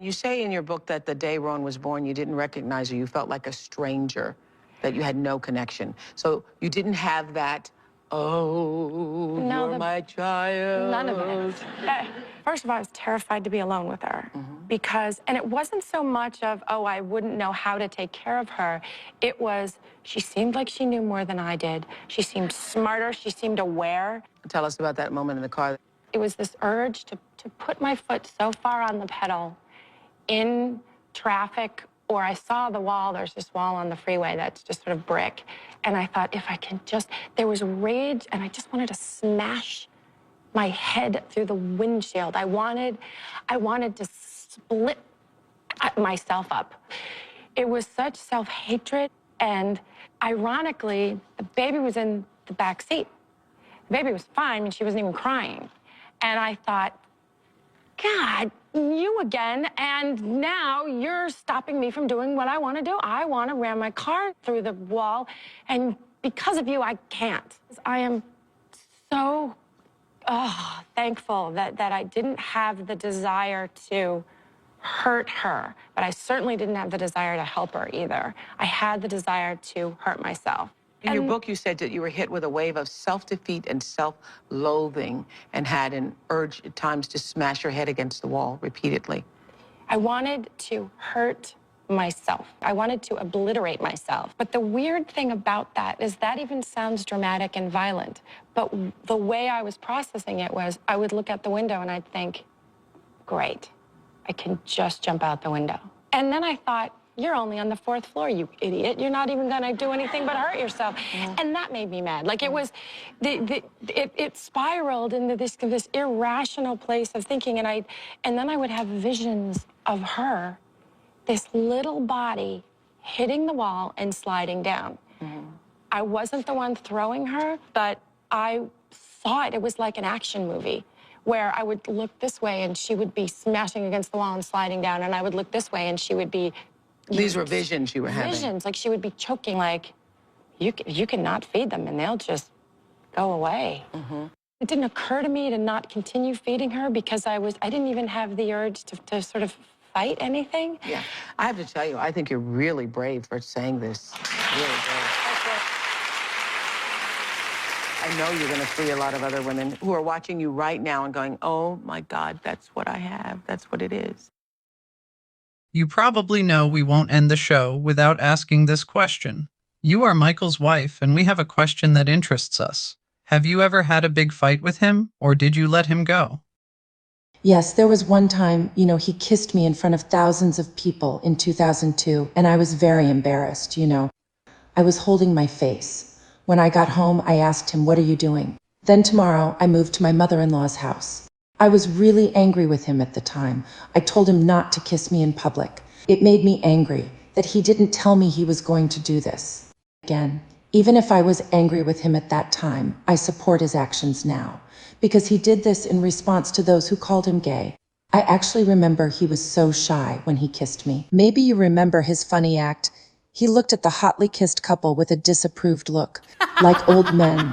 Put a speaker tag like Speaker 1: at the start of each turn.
Speaker 1: You say in your book that the day Ron was born, you didn't recognize her. You felt like a stranger, that you had no connection. So you didn't have that, oh,
Speaker 2: No,
Speaker 1: you're my child.
Speaker 2: none of it. First of all, I was terrified to be alone with her because, and it wasn't so much of, oh, I wouldn't know how to take care of her. It was, she seemed like she knew more than I did. She seemed smarter. She seemed aware.
Speaker 1: Tell us about that moment in the car.
Speaker 2: It was this urge to put my foot so far on the pedal in traffic, or I saw the wall. There's this wall on the freeway that's just sort of brick. And I thought, if I can just, there was rage, and I just wanted to smash my head through the windshield. I wanted to split myself up. It was such self-hatred, and ironically, the baby was in the back seat. The baby was fine, and she wasn't even crying. And I thought, God, you again, and now you're stopping me from doing what I want to do. I want to ram my car through the wall, and because of you, I can't. I am so thankful that I didn't have the desire to hurt her, but I certainly didn't have the desire to help her either. I had the desire to hurt myself.
Speaker 1: In your book, you said that you were hit with a wave of self-defeat and self-loathing and had an urge at times to smash your head against the wall repeatedly.
Speaker 2: I wanted to hurt myself. I wanted to obliterate myself. But the weird thing about that is that even sounds dramatic and violent. But the way I was processing it was I would look out the window and I'd think, great, I can just jump out the window. And then I thought, you're only on the 4th floor, you idiot. You're not even gonna do anything but hurt yourself. And that made me mad. Like it was, it spiraled into this irrational place of thinking. And then I would have visions of her, this little body hitting the wall and sliding down. I wasn't the one throwing her, but I saw it. It was like an action movie where I would look this way and she would be smashing against the wall and sliding down, and I would look this way and she would be...
Speaker 1: These were visions you were having.
Speaker 2: Visions, like she would be choking, like, you cannot feed them and they'll just go away. It didn't occur to me to not continue feeding her because I didn't even have the urge to sort of fight anything.
Speaker 1: Yeah, I have to tell you, I think you're really brave for saying this. Really brave. I know you're going to free a lot of other women who are watching you right now and going, oh my God, that's what I have. That's what it is.
Speaker 3: You probably know we won't end the show without asking this question. You are Michael's wife, and we have a question that interests us. Have you ever had a big fight with him, or did you let him go?
Speaker 4: Yes, there was one time, he kissed me in front of thousands of people in 2002, and I was very embarrassed, I was holding my face. When I got home, I asked him, what are you doing? Then tomorrow, I moved to my mother-in-law's house. I was really angry with him at the time. I told him not to kiss me in public. It made me angry that he didn't tell me he was going to do this. Again, even if I was angry with him at that time, I support his actions now, because he did this in response to those who called him gay. I actually remember he was so shy when he kissed me. Maybe you remember his funny act. He looked at the hotly kissed couple with a disapproved look, like old men.